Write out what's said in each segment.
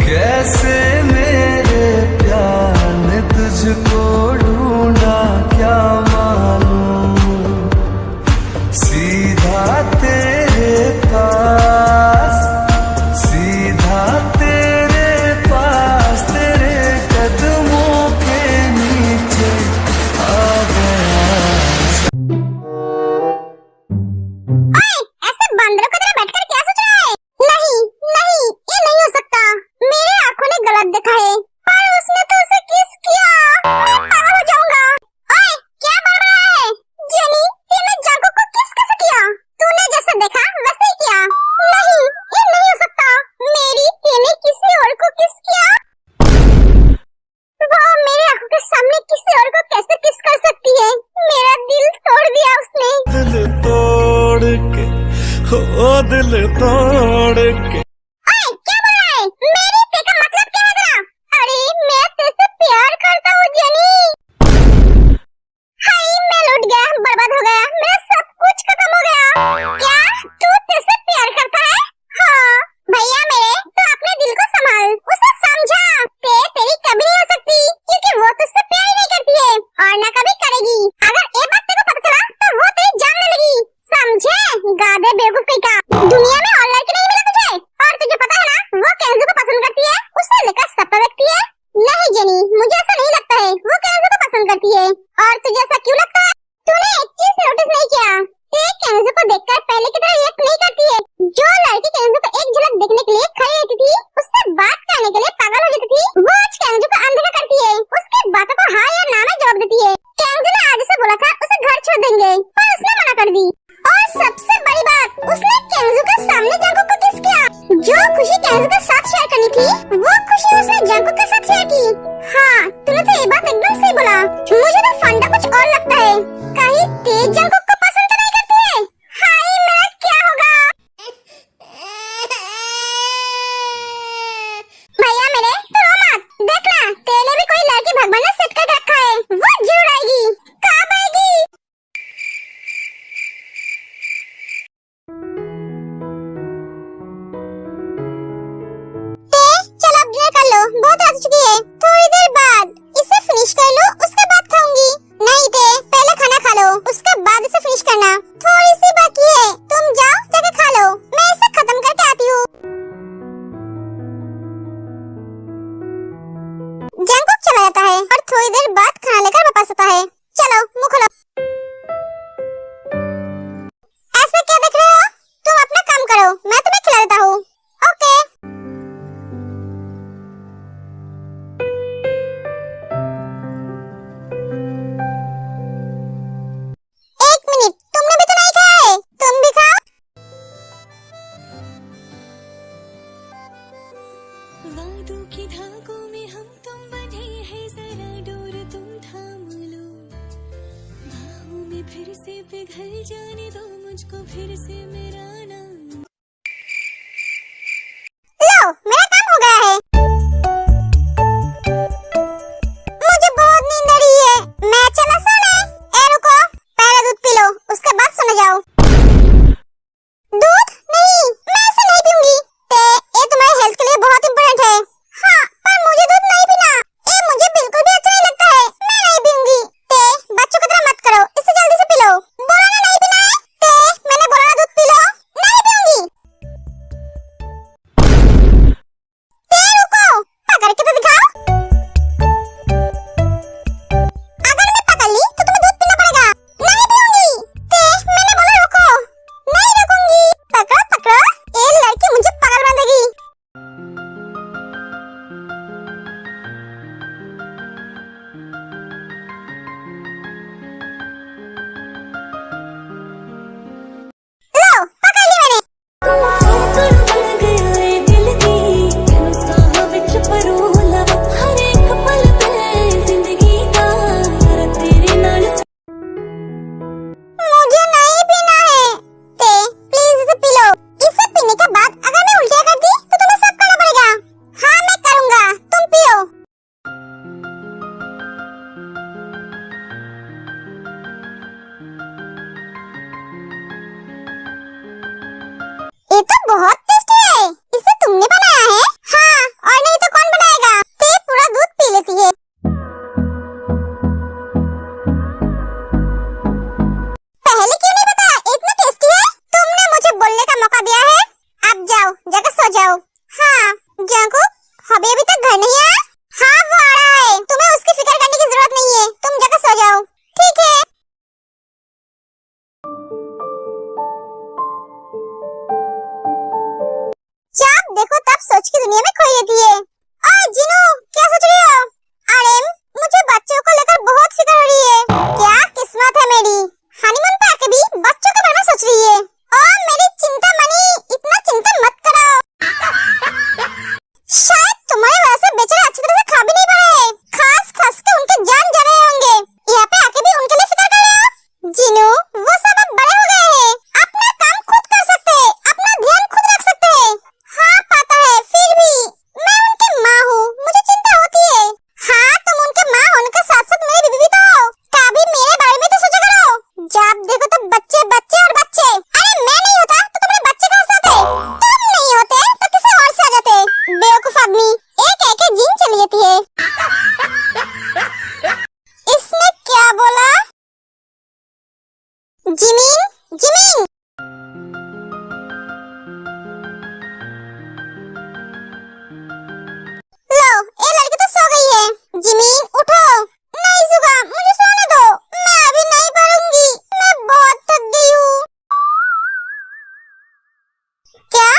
कैसे मेरे प्यार ने तुझको ढूंढा क्या मालूम, सीधा तेरे पास, सीधा तेरे पास, तेरे कदमों के नीचे आ गया। ऐसे बंदरों की तरह बैठकर क्या सोच रहा है? नहीं नहीं, ये नहीं हो सकता। मेरी आंखों ने गलत देखा है। पर उसने तो उसे किस किया। मैं पागल हो जाऊंगा। ओए, क्या बोल रहा है? जेनी, तूने जंगकुक को किस कैसे किया? तूने जैसा देखा वैसे ही किया। नहीं, ये नहीं हो सकता। मेरी तेने किसी और को किस किया? वो मेरी आंखों के सामने किसी और को कैसे किस कर सकती है? मेरा दिल तोड़ दिया उसने। दिल तोड़ के, ओ दिल तोड़ के। ओए, क्या बोल रहा है? मेरी ते का मतलब क्या है तेरा? अरे, मैं तेरे प्यार करता हूँ जेनी। हाय, मैं लूट गया, बर्बाद हो गया, मेरा सब कुछ खत्म हो गया। क्या तू तेरे प्यार करता है? हाँ भैया मेरे, तो अपने दिल को संभाल, उसे समझा। तेरी कभी नहीं हो सकती, क्योंकि वो तुझसे प्यार ही नहीं करती है और ना कभी करेगी। अगर ये बात तेरे को पता चला तो वो तेरी जान ले लेगी, समझे? गाधे बेवकूफ कहीं का। दुनिया में और लड़के नहीं मिला तुझे, और तुझे पता है ना वो केंजू को पसंद करती है, उससे लेकर सब पर रखती है। नहीं जेनी, मुझे ऐसा नहीं लगता है वो केंजू को पसंद करती है। और तुझे ऐसा क्यों लगता है? तूने एक चीज नोटिस नहीं किया, ये केंजू को देखकर पहले की तरह रिएक्ट नहीं करती है। जो लड़की केंजू को एक झलक देखने के लिए खड़ी रहती थी, उससे बात करने के लिए पागल हो जाती थी, वो आज केंजू को अनदेखा करती है, उसकी बातों को हाँ या ना में जवाब देती है। केंजू ने आज उसे बोला था उसे घर छोड़ देंगे, पर उसने मना कर दी। और सबसे बड़ी बात, उसने केंजू के सामने जंगकुक को किस किया। जो खुशी केंजू के साथ शेयर करनी थी, वो खुशी उसने जंगकुक के साथ शेयर की। हाँ, तूने तो ये बात एकदम सही बोला। मुझे तो फंडा कुछ और लगता है। कहीं तेज जंगकुक को पसंद तो नहीं करती है? हाय, मेरा क्या होगा? भैया मेरे, तो रो मत। देखना, तेरे लिए भी कोई लड़की भगवान ने सेट करके रखा है, वो जरूर आएगी। कब आएगी? चलो अब डिनर कर लो, बहुत रात हो चुकी है। थोड़ी देर बाद इसे फिनिश कर लो, उसके बाद खाऊंगी। नहीं ते, पहले खाना खा लो, उसके बाद इसे फिनिश करना। थोड़ी सी बाकी है, तुम जाओ जाके खा लो, मैं इसे खत्म करके आती हूँ। जंगकुक चला जाता है और थोड़ी देर बाद खाना लेकर वापस आता है। चलो मुंह खोलो। ऐसे क्या देख रहे हो? तुम अपना काम करो, मैं तुम्हें खिला देता हूँ। ओके। एक मिनट, तुमने भी तो नहीं खाया है, तुम भी खाओ। वादों की धागों में हम तुम बंधे हैं, जरा डोर तुम थाम लो, बाहों में फिर से पिघल जाने दो मुझको, फिर से मेरा नाम। लो, मेरा काम हो गया है। मुझे बहुत नींद आ रही है, मैं चला सोने। ए रुको, पहले दूध पी लो, उसके बाद सोने जाओ। दूध? नहीं, मैं इसे नहीं पीऊंगी। ये तुम्हारी हेल्थ के लिए बहुत इम्पोर्टेंट है। हाँ, पर मुझे दूध नहीं पीना, ये मुझे बिल्कुल भी अच्छा नहीं लगता है, मैं नहीं पीऊंगी। बच्चों की तरह मत करो, इसे जल्दी से पी लो। बोला ना नहीं पीना है? मैंने बोला ना दूध पी लो।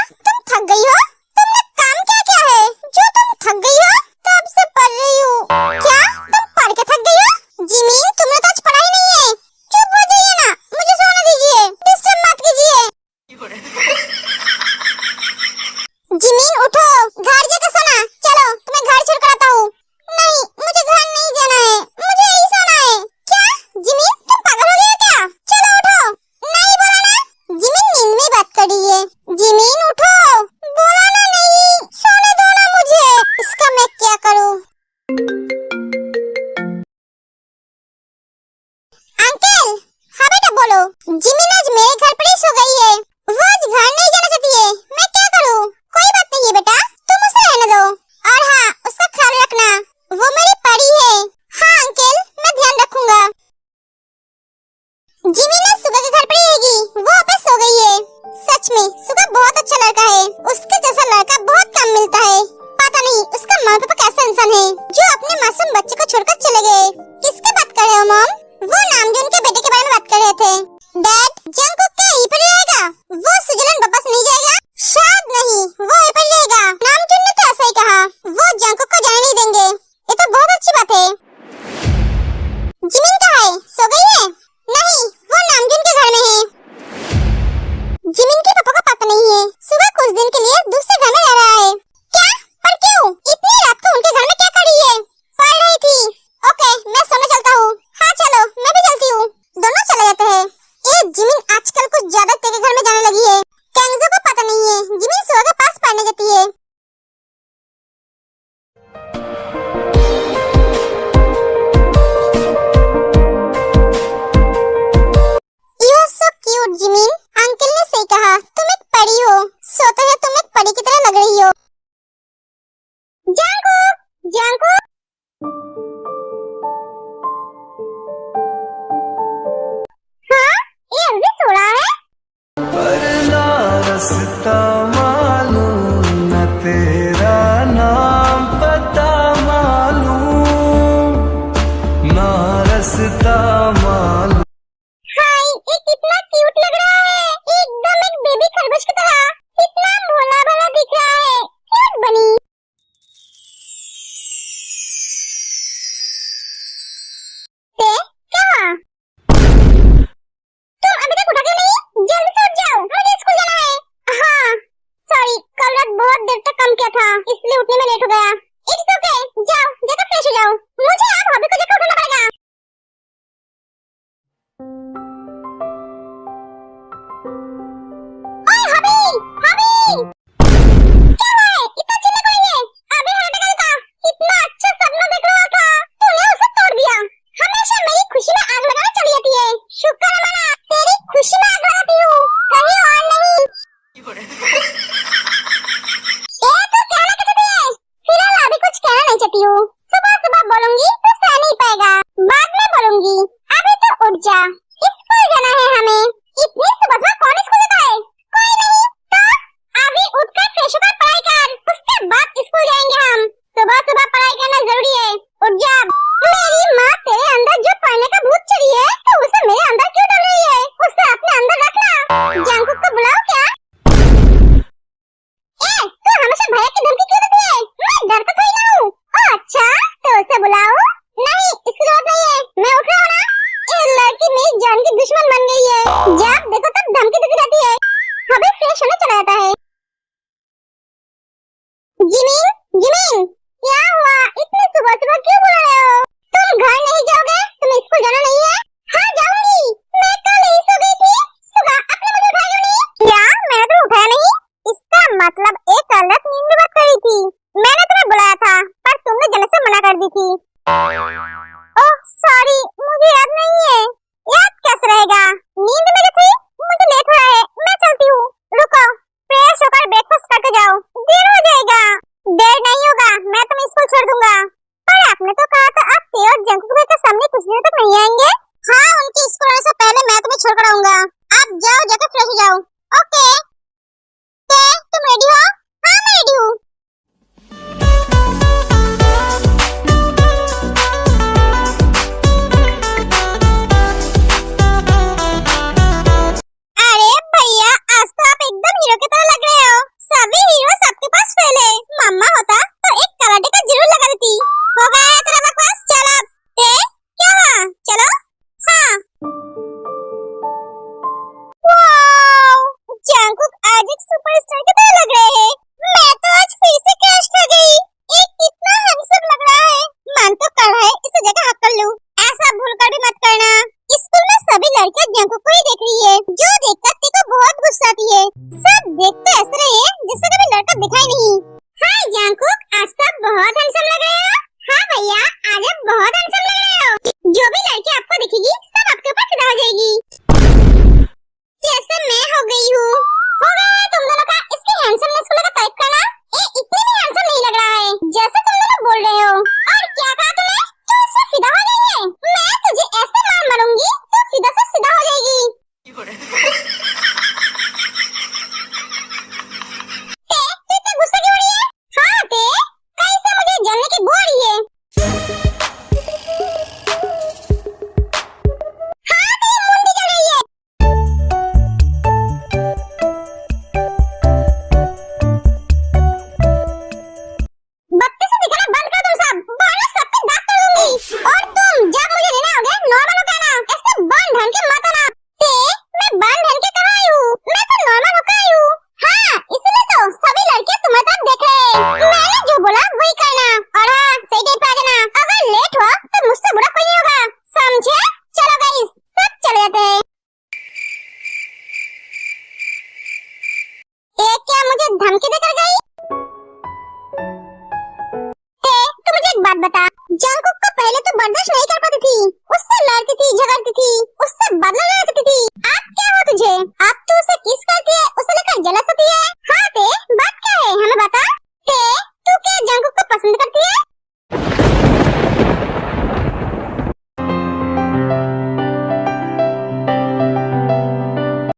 तुम थक गई हो? तुमने काम क्या क्या है जो तुम थक गई हो? तब से पढ़ रही हूँ। क्या तुम पढ़ के थक गई हो? जिमीन तुमने तो आज पढ़ाई नहीं है। चुप हो जाइए ना, मुझे सोने दीजिए, डिस्टर्ब मत कीजिए। जिमीन उठो, घर जाकर सोना। चलो तुम्हें घर छोड़ कर आता हूँ। नहीं, मुझे घर नहीं जाना है, मुझे यही सोना है। क्या जिमीन तुम पागल हो गई हो क्या? चलो उठो। नहीं बोला ना? जिमीन नींद में बात कर रही है। जिमीन उठो, बोला ना नहीं, सोने दो ना मुझे। इसका मैं क्या करूँ? अंकल, हाँ बेटा बोलो। जिमीन आज मेरे घर पर ही सो गई है। वो आज घर नहीं जाना चाहती है, मैं क्या करूँ? कोई बात नहीं है बेटा, तुम उसे रहने दो। और हाँ, उसका ख्याल रखना, वो मेरी परी है। हाँ अंकल, मैं ध्यान रखूंगा। जिमीन आज सुगा के घर पर ही रहेगी, वो अब सो गई है। सच में सुगा बहुत अच्छा लड़का है, उसके जैसा लड़का बहुत कम मिलता है। पता नहीं उसका माँ पापा कैसा इंसान है जो अपने मासूम बच्चे को छोड़कर चले गए। किसकी बात कर रहे हो मॉम? वो नामजून के बेटे के बारे में बात कर रहे थे। डैड, जंगकुक क्या यहीं पर रहेगा? वो स्विट्जरलैंड वापस नहीं जाएगा? शायद नहीं, वो यहीं पर रहेगा। नामजून ने तो ऐसा ही कहा, वो जंगकुक को जाने नहीं देंगे। ये तो बहुत अच्छी बात है। जिमीन कहाँ है? सो गई है? नहीं, वो नामजून के घर में है। जिमीन के पापा को पता नहीं है, सुबह कुछ दिन के लिए दूसरे घर में रह रहा है। क्या? पर क्यों? इतनी रात को उनके घर में क्या कर रही है? पढ़ रही थी। ओके, मैं सोने चलता हूँ। हाँ चलो, मैं भी चलती हूँ। दोनों चले जाते हैं। ये जिमीन आजकल कुछ ज्यादा तेरे घर में जाने लगी है। कैंगजो को पता नहीं है, जिमीन सुगा के पास पढ़ने जाती है। You are so cute, Jimin. Uncle ने सही कहा, तुम एक परी हो। सोते हैं तुम एक परी की तरह लग रही हो। Jungkook, Jungkook. हाँ, ये अभी सो रहा है? पर ना रास्ता मालूम, न तेरा नाम पता मालूम, ना रास्ता मालूम। हाय, ये कितना क्यूट लग रहा है, एकदम एक बेबी खरगोश की तरह। कितना भोला भाला दिख रहा है। क्यूट बनी। क्या? तुम अभी तक उठा क्यों नहीं? जल्दी से उठ जाओ, मुझे स्कूल जाना है। हाँ, सॉरी, कल रात बहुत देर तक काम किया था, इसलिए उठने में लेट हो गया। इट्स ओके, जाओ जाकर फ्रेश हो जाओ। मुझे आप हॉबी को जाकर उठाना पड़ेगा। ओए हॉबी, हॉबी! क्या हुआ है? इतना चिल्ला क्यों रही है? अभी हार्ट अटैक था। इतना अच्छा सपना देख रहा था, तूने उसे तोड़ दिया। हमेशा मेरी खुशी में आग लगाना चली जाती है। शुक्र है मना, तेरी खुशी में आग लगाती हूँ, कहीं और नहीं। तो कहना क्या चाहती है? फिलहाल अभी कुछ कहना नहीं चाहती हूँ। सुबह सुबह बोलूंगी तो सह नहीं पाएगा, बाद में बोलूंगी। अभी तो उठ जा, स्कूल जाना है हमें। इतनी सुबह सुबह कौन स्कूल जाता है? कोई नहीं तो अभी उठकर फ्रेश होकर पढ़ाई कर, उसके बाद स्कूल जाएंगे हम। सुबह सुबह पढ़ाई करना जरूरी है, उठ जा। मेरी माँ तेरे अंदर जो पढ़ने का भूत चढ़ी है, तो उसे मेरे अंदर क्यों डाल रही है? उसे अपने अंदर रखना। जंगकुक को बुलाओ क्या? तू हमेशा भैया की धमकी क्यों देती है? मैं डरता थोड़ी ना हूँ। अच्छा, तो उसे बुलाओ। नहीं, इसकी जरूरत नहीं है, मैं उठ रहा हूँ ना। ये लड़की मेरी जान की दुश्मन बन गई है, जब देखो तब धमकी देती रहती है। अभी फ्रेश होने चला जाता है। जिमीन, जिमीन, क्या हुआ? इतनी सुबह सुबह क्यों बुला रहे हो? तुम घर नहीं जाओगे? तुम स्कूल जाना नहीं है? हाँ जाऊंगी, मैं कल ही सो गई थी। सुबह आपने मुझे उठाया क्यों नहीं? क्या? मैंने तो उठाया नहीं? इसका मतलब एक गलत नींद में बात करी थी। मैंने तुम्हें बुलाया था, पर तुमने जाने से मना कर दी थी। ओह सॉरी, मुझे याद नहीं है। याद कैसे रहेगा? नींद में थी। मुझे लेट हो रहा है, मैं चलती हूँ। रुको, फ्रेश होकर ब्रेकफास्ट करके जाओ, देर हो जाएगा। देर नहीं होगा, मैं तुम्हें स्कूल छोड़ दूंगा। पर आपने तो कहा था आप ते और जंगकुक भाई के सामने कुछ दिनों तक नहीं आएंगे। हाँ, उनकी स्कूल आने से पहले मैं तुम्हें छोड़ कर आऊंगा। आप जाओ, जाकर फ्रेश हो जाओ। ओके, तुम रेडी हो? हाँ मैं रेडी हूँ। बता।